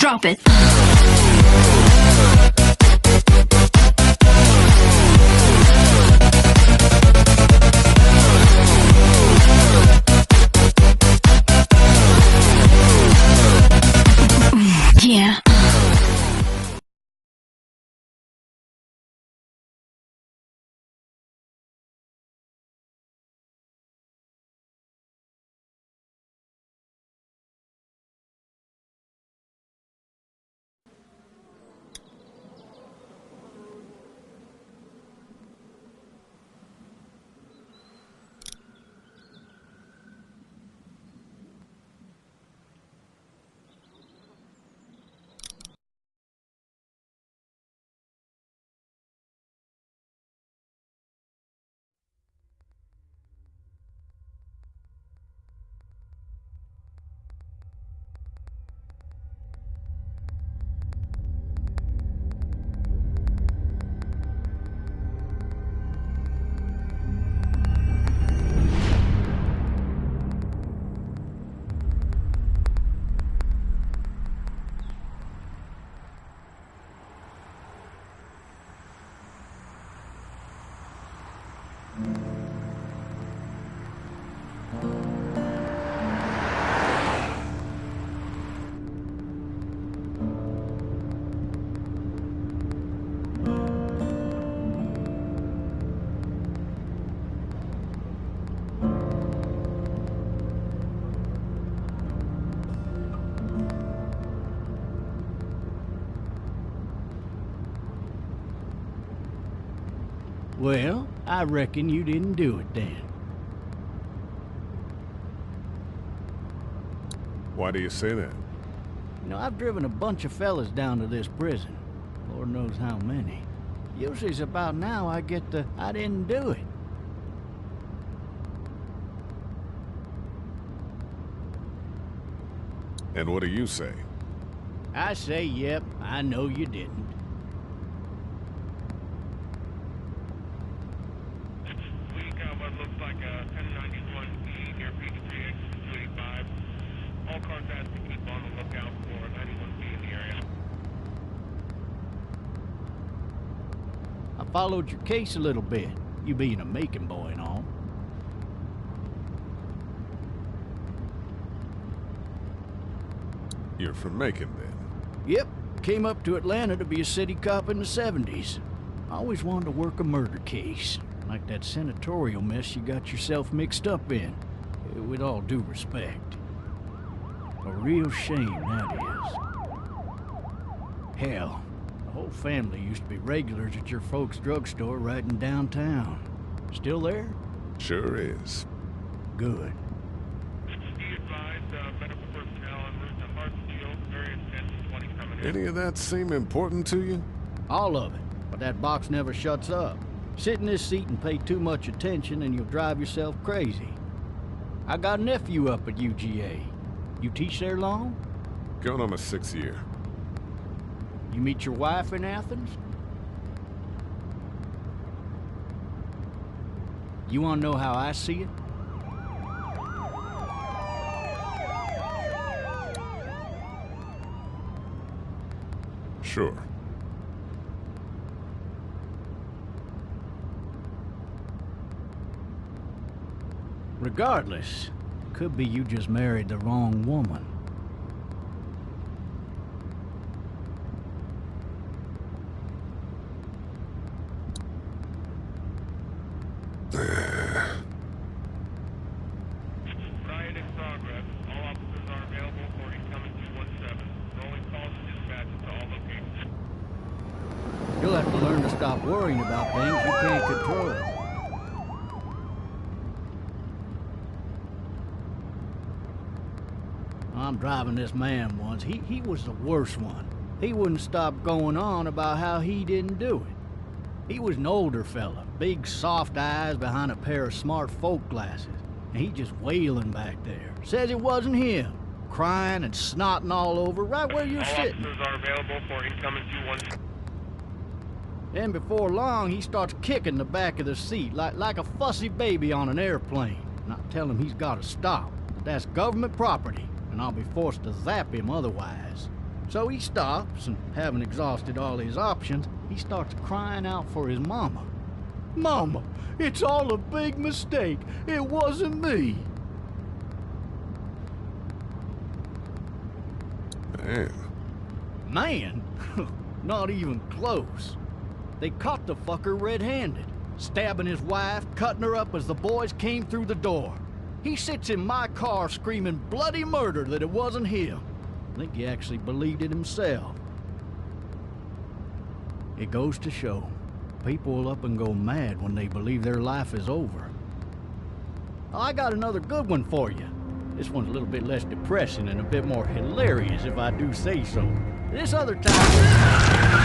Drop it. Yeah. Well, I reckon you didn't do it then. Why do you say that? You know, I've driven a bunch of fellas down to this prison. Lord knows how many. Usually it's about now I get the, I didn't do it. And what do you say? I say, yep, I know you didn't. We got what looks like a 1091B near Peachtree exit 285. All cars asked to keep on the lookout for 91B in the area. I followed your case a little bit, you being a Macon boy and all. You're from Macon, then? Yep, came up to Atlanta to be a city cop in the 70s. I always wanted to work a murder case, like that senatorial mess you got yourself mixed up in. With all due respect. A real shame, that is. Hell, the whole family used to be regulars at your folks' drugstore right in downtown. Still there? Sure is. Good. Be advised, medical personnel en route to Hartsfield, very intense 20 coming in. Any of that seem important to you? All of it, but that box never shuts up. Sit in this seat and pay too much attention and you'll drive yourself crazy. I got a nephew up at UGA. You teach there long? Going on my 6th year. You meet your wife in Athens? You want to know how I see it? Sure. Regardless, could be you just married the wrong woman. Riot in progress. All officers are available for incoming 217. Rolling calls and dispatches to all locations. You'll have to learn to stop worrying about things you can't control. I'm driving this man once. He was the worst one. He wouldn't stop going on about how he didn't do it. He was an older fella, big soft eyes behind a pair of smart folk glasses. And he just wailing back there. Says it wasn't him. Crying and snotting all over right where you're All sitting. officers are available for incoming 217. Then before long, he starts kicking the back of the seat like a fussy baby on an airplane. And I tell him he's got to stop. That's government property, and I'll be forced to zap him otherwise. So he stops, and having exhausted all his options, he starts crying out for his mama. "Mama, it's all a big mistake. It wasn't me." Man, Man? Not even close. They caught the fucker red-handed, stabbing his wife, cutting her up as the boys came through the door. He sits in my car screaming bloody murder that it wasn't him. I think he actually believed it himself. It goes to show, people will up and go mad when they believe their life is over. I got another good one for you. This one's a little bit less depressing and a bit more hilarious, if I do say so. This other time...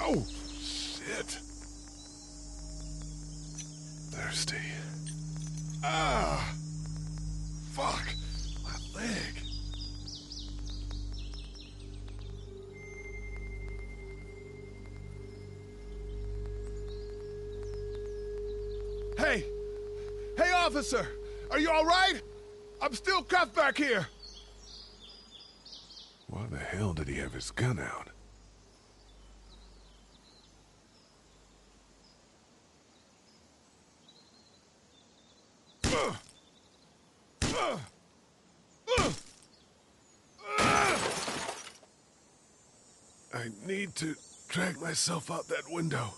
oh, shit. Thirsty. Ah! Fuck! My leg. Hey! Hey, officer! Are you all right? I'm still cuffed back here! Why the hell did he have his gun out? I need to drag myself out that window.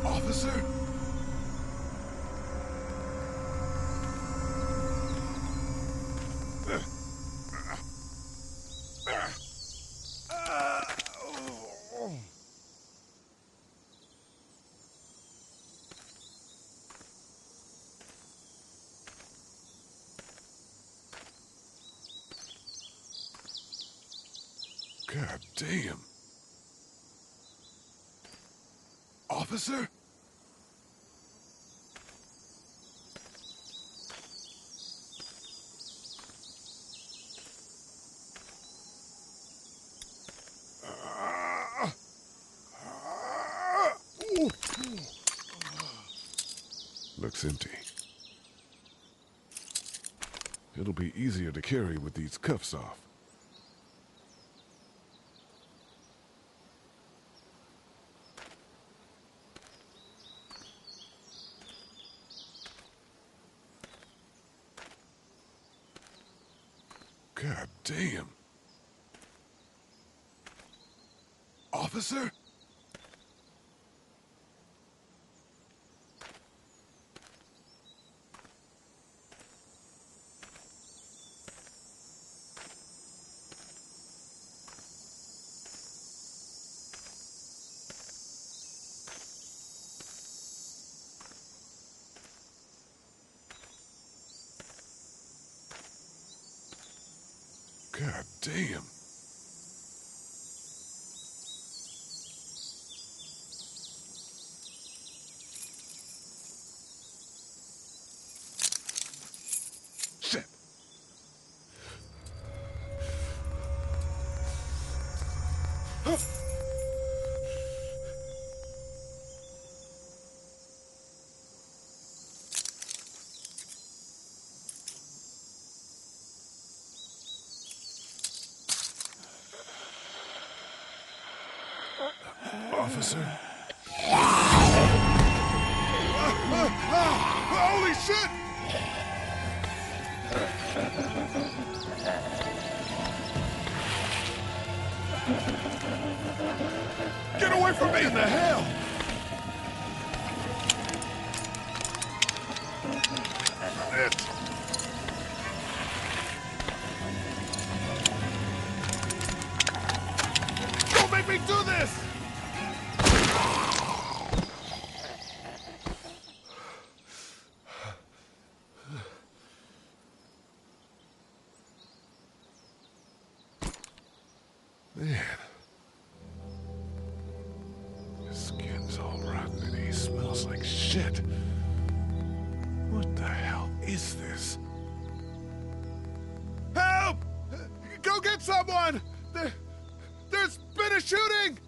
Officer? God damn. Officer? Looks empty. It'll be easier to carry with these cuffs off. God damn. Officer? God damn. Shit. officer. Holy shit! Get away from me! What in the hell? It. Don't make me do this! Man. His skin's all rotten and he smells like shit. What the hell is this? Help! Go get someone! There's been a shooting!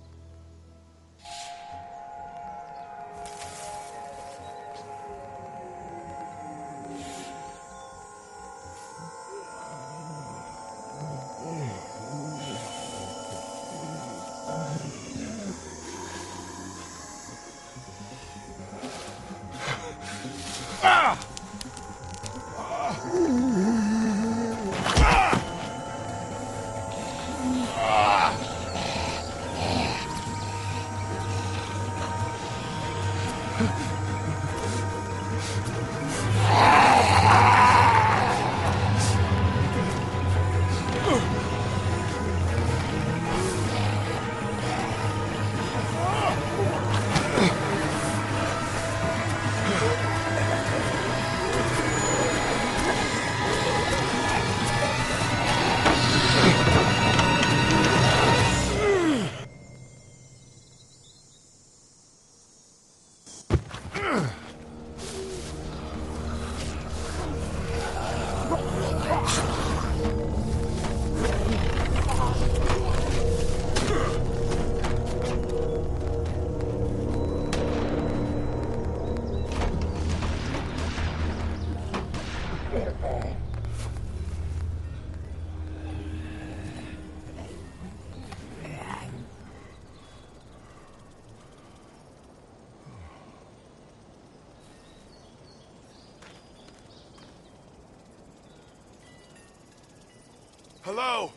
Hello?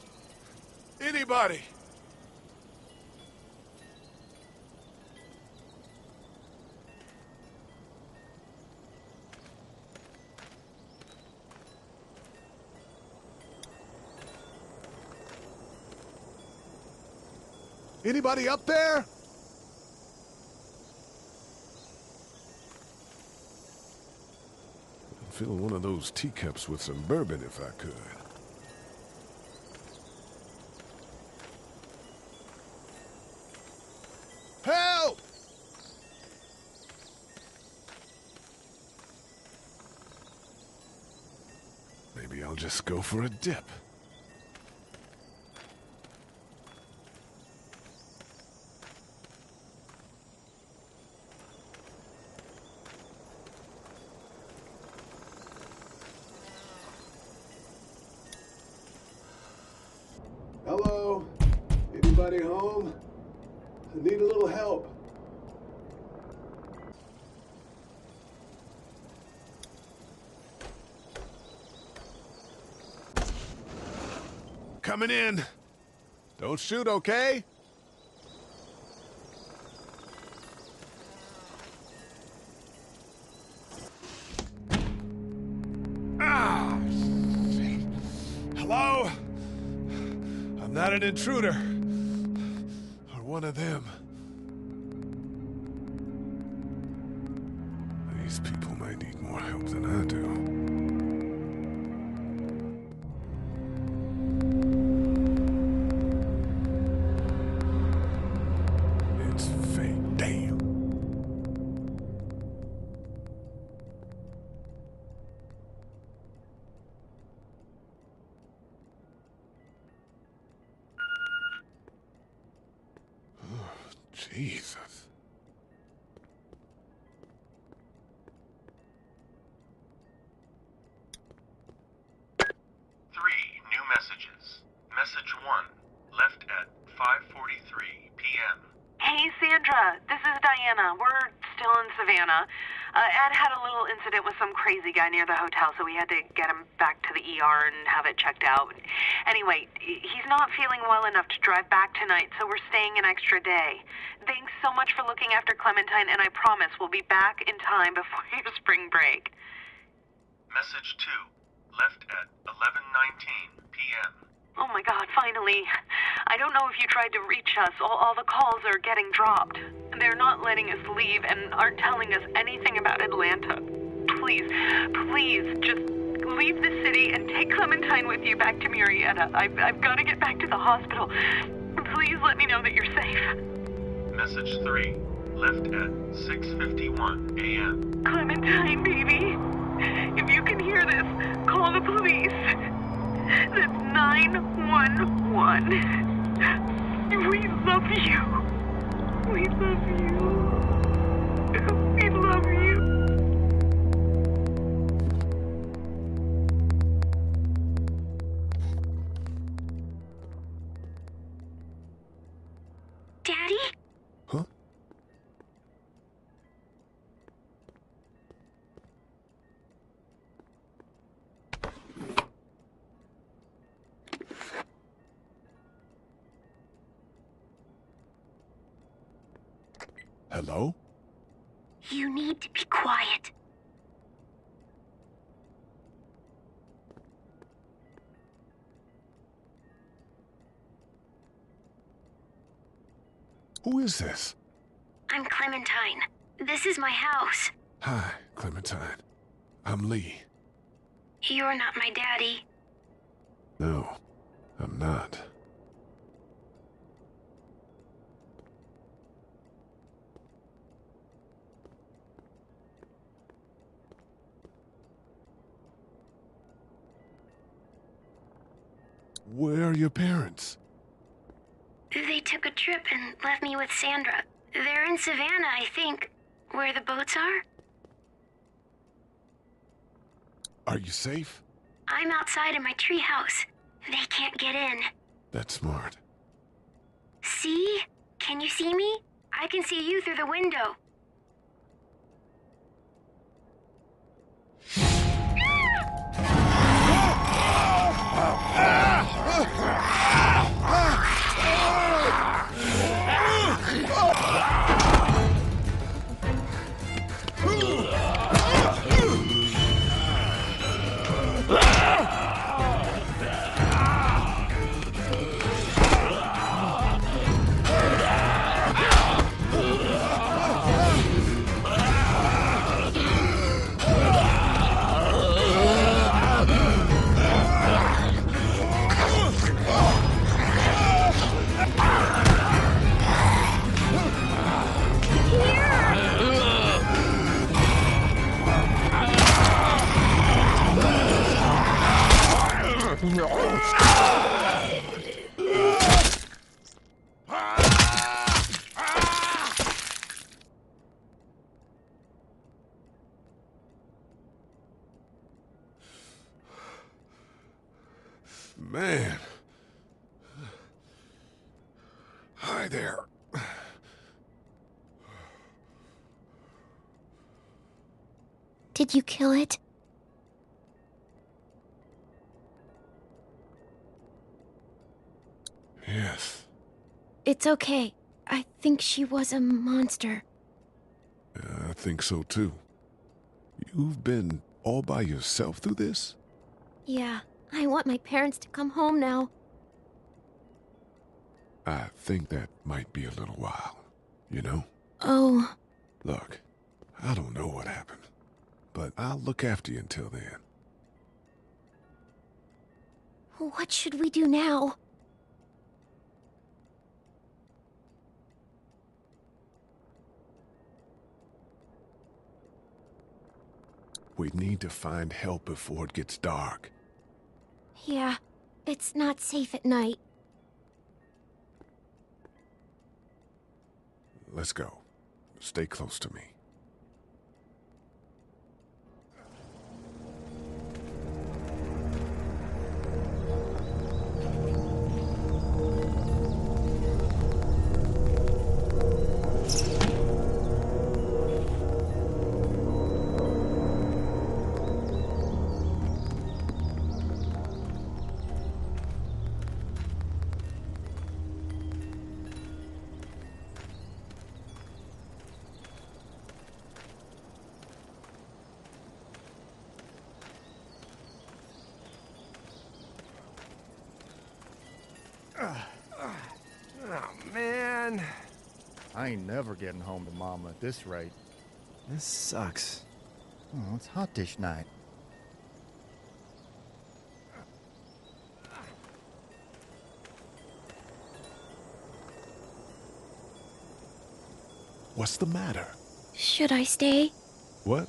Anybody? Anybody up there? I'd fill one of those teacups with some bourbon if I could. Help! Maybe I'll just go for a dip. Hello? Anybody home? I need a little help. Coming in. Don't shoot, okay? Ah! Shit. Hello? I'm not an intruder. Or one of them. These people might need more help than I do. It's fake. Damn. Oh, Jesus. New messages. Message 1, left at 5:43 p.m. Hey, Sandra, this is Diana. We're still in Savannah. Ed had a little incident with some crazy guy near the hotel, so we had to get him back to the ER and have it checked out. Anyway, he's not feeling well enough to drive back tonight, so we're staying an extra day. Thanks so much for looking after Clementine, and I promise we'll be back in time before your spring break. Message 2, left at 11:19 p.m. Oh my God, finally. I don't know if you tried to reach us. All the calls are getting dropped. They're not letting us leave and aren't telling us anything about Atlanta. Please, just leave the city and take Clementine with you back to Murrieta. I've got to get back to the hospital. Please let me know that you're safe. Message 3, left at 6:51 a.m. Clementine, baby. If you can hear this, call the police. That's 911. We love you. We love you. We love you. Daddy? Huh? Hello? You need to be quiet. Who is this? I'm Clementine. This is my house. Hi, Clementine. I'm Lee. You're not my daddy. No, I'm not. Where are your parents? They took a trip and left me with Sandra. They're in Savannah, I think, where the boats are. Are you safe? I'm outside in my treehouse. They can't get in. That's smart. See? Can you see me? I can see you through the window. Man. Hi there. Did you kill it? Yes. It's okay. I think she was a monster. I think so too. You've been all by yourself through this? Yeah, I want my parents to come home now. I think that might be a little while, you know? Oh. Look, I don't know what happened, but I'll look after you until then. What should we do now? We need to find help before it gets dark. Yeah, it's not safe at night. Let's go. Stay close to me. I ain't never getting home to Mama at this rate. This sucks. Oh, it's hot dish night. What's the matter? Should I stay? What?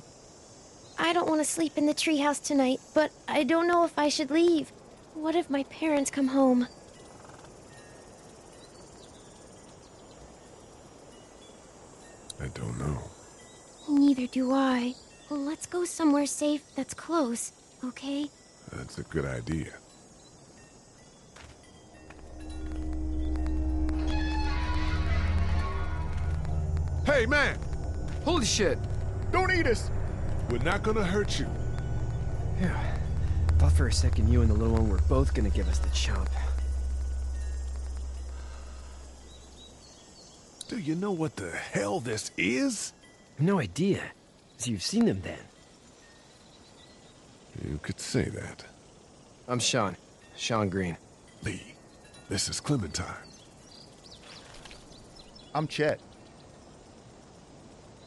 I don't want to sleep in the treehouse tonight, but I don't know if I should leave. What if my parents come home? I don't know. Neither do I. Well, let's go somewhere safe that's close, okay? That's a good idea. Hey, man! Holy shit! Don't eat us! We're not gonna hurt you. Yeah. Thought for a second you and the little one were both gonna give us the chomp. Do you know what the hell this is? No idea. So you've seen them then? You could say that. I'm Shon. Shon Green. Lee, this is Clementine. I'm Chet.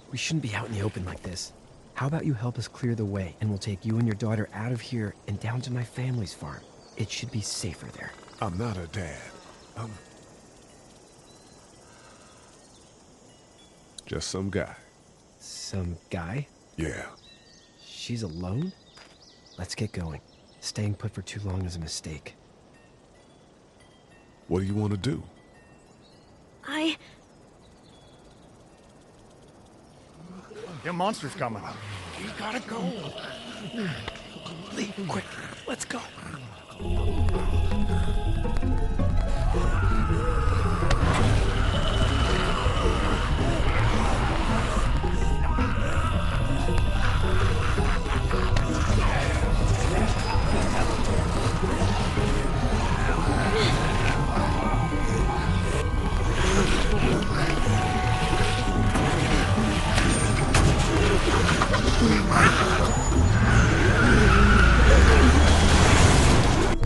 We shouldn't be out in the open like this. How about you help us clear the way, and we'll take you and your daughter out of here and down to my family's farm. It should be safer there. I'm not a dad. I'm just some guy. Some guy? Yeah. She's alone? Let's get going. Staying put for too long is a mistake. What do you want to do? Them monster's coming. You gotta go. Lee, quick, let's go.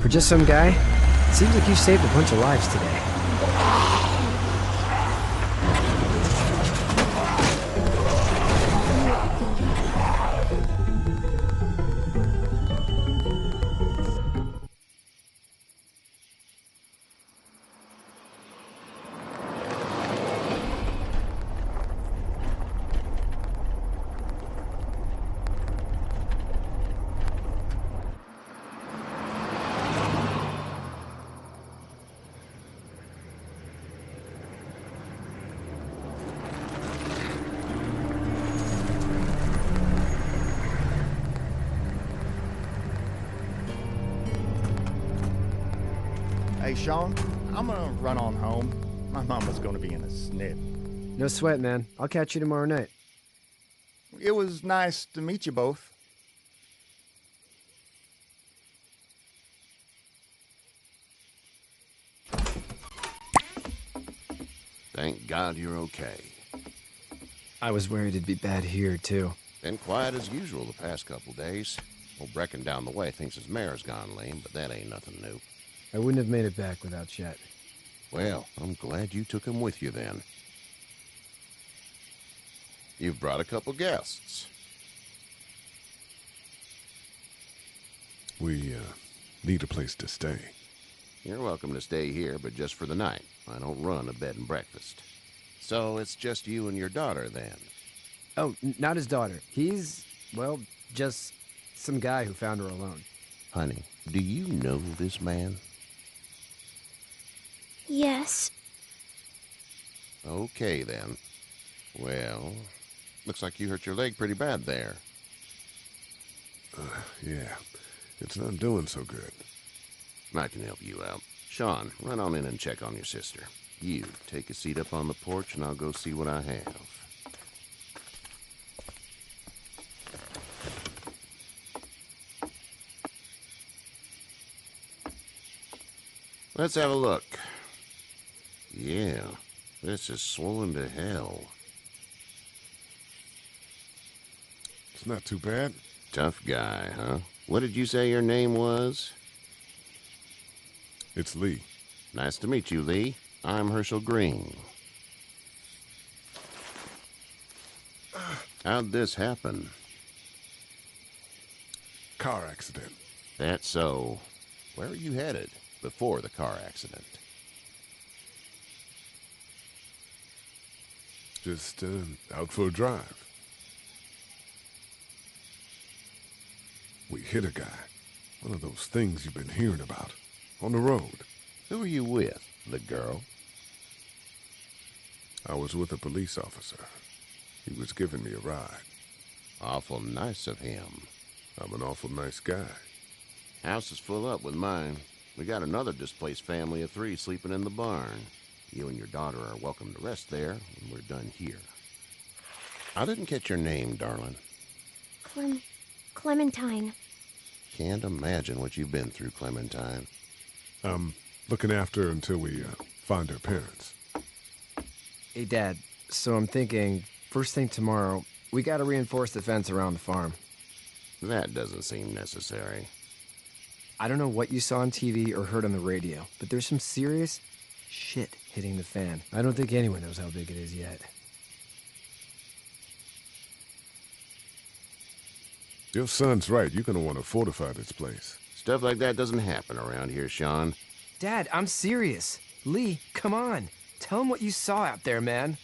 For just some guy, seems like you saved a bunch of lives today. Hey, Shon, I'm gonna run on home. My mama's gonna be in a snit. No sweat, man. I'll catch you tomorrow night. It was nice to meet you both. Thank God you're okay. I was worried it'd be bad here, too. Been quiet as usual the past couple days. Old Brecken down the way thinks his mare's gone lame, but that ain't nothing new. I wouldn't have made it back without Chet. Well, I'm glad you took him with you then. You've brought a couple guests. We, need a place to stay. You're welcome to stay here, but just for the night. I don't run a bed and breakfast. So it's just you and your daughter, then? Oh, not his daughter. He's, well, just some guy who found her alone. Honey, do you know this man? Yes. Okay, then. Well, looks like you hurt your leg pretty bad there. Yeah. It's not doing so good. I can help you out. Shon, run on in and check on your sister. You, take a seat up on the porch and I'll go see what I have. Let's have a look. Yeah, this is swollen to hell. It's not too bad. Tough guy, huh? What did you say your name was? It's Lee. Nice to meet you, Lee. I'm Herschel Green. How'd this happen? Car accident. That's so. Where are you headed before the car accident? Just out for a drive. We hit a guy. One of those things you've been hearing about. On the road. Who are you with? The girl? I was with a police officer. He was giving me a ride. Awful nice of him. I'm an awful nice guy. House is full up with mine. We got another displaced family of 3 sleeping in the barn. You and your daughter are welcome to rest there when we're done here. I didn't catch your name, darling. Clementine. Can't imagine what you've been through, Clementine. I'm looking after her until we find her parents. Hey, Dad. So I'm thinking, first thing tomorrow, we gotta reinforce the fence around the farm. That doesn't seem necessary. I don't know what you saw on TV or heard on the radio, but there's some serious shit hitting the fan. I don't think anyone knows how big it is yet. Your son's right. You're gonna want to fortify this place. Stuff like that doesn't happen around here, Shon. Dad, I'm serious. Lee, come on. Tell him what you saw out there, man.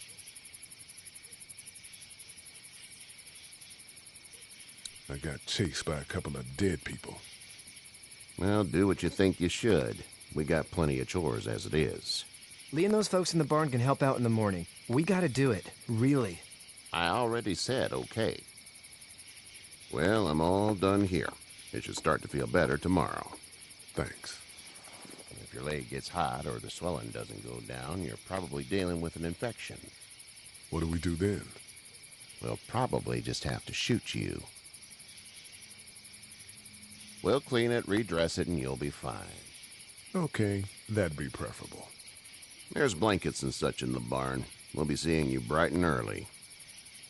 I got chased by a couple of dead people. Well, do what you think you should. We got plenty of chores as it is. Lee and those folks in the barn can help out in the morning. We gotta do it. Really. I already said okay. Well, I'm all done here. It should start to feel better tomorrow. Thanks. If your leg gets hot or the swelling doesn't go down, you're probably dealing with an infection. What do we do then? We'll probably just have to shoot you. We'll clean it, redress it, and you'll be fine. Okay, that'd be preferable. There's blankets and such in the barn. We'll be seeing you bright and early.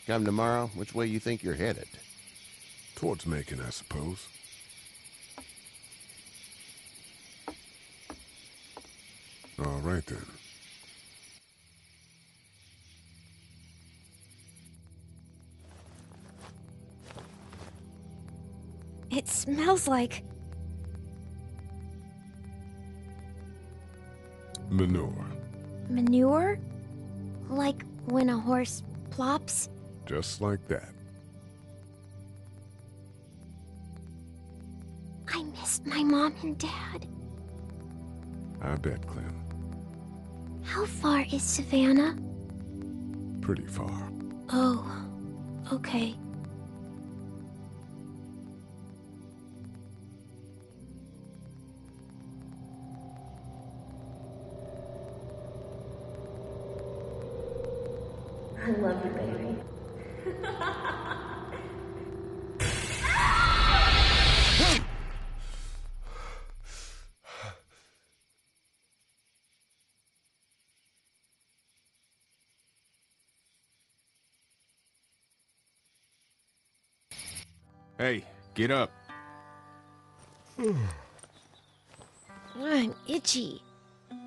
Come tomorrow, which way you think you're headed? Towards Macon, I suppose. All right, then. It smells like... Manure. manure? Like when a horse plops? Just like that. I missed my mom and dad. I bet, Clem. How far is Savannah? Pretty far. Oh, okay. I love you, baby. Hey, get up. I'm itchy.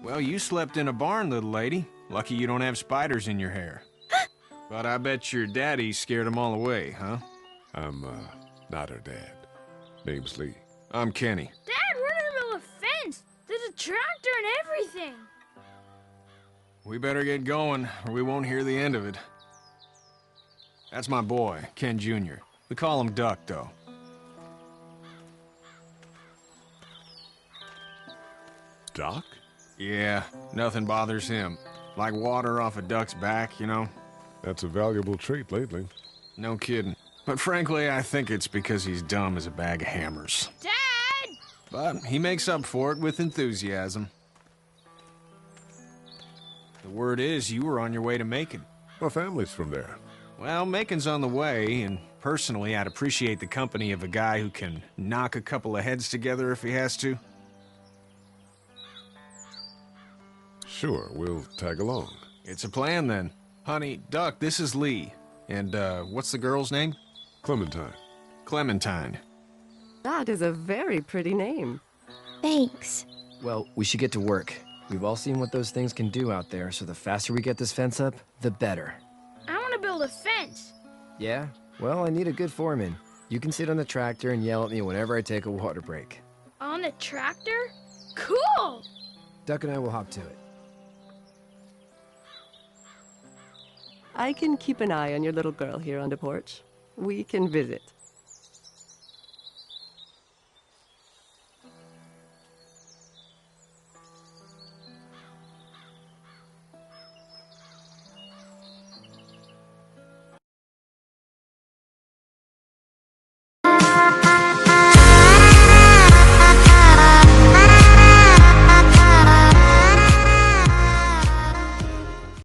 Well, you slept in a barn, little lady. Lucky you don't have spiders in your hair. But I bet your daddy scared them all away, huh? I'm, not her dad. Name's Lee. I'm Kenny. Dad, we're in the middle of a fence. There's a tractor and everything. We better get going, or we won't hear the end of it. That's my boy, Ken Jr. We call him Duck, though. Doc? Yeah, nothing bothers him. Like water off a duck's back, you know? That's a valuable trait lately. No kidding. But frankly, I think it's because he's dumb as a bag of hammers. Dad! But he makes up for it with enthusiasm. The word is you were on your way to Macon. My family's from there. Well, Macon's on the way, and personally, I'd appreciate the company of a guy who can knock a couple of heads together if he has to. Sure, we'll tag along. It's a plan, then. Honey, Duck, this is Lee. And, what's the girl's name? Clementine. Clementine. That is a very pretty name. Thanks. Well, we should get to work. We've all seen what those things can do out there, so the faster we get this fence up, the better. I want to build a fence. Yeah? Well, I need a good foreman. You can sit on the tractor and yell at me whenever I take a water break. On the tractor? Cool! Duck and I will hop to it. I can keep an eye on your little girl here on the porch. We can visit.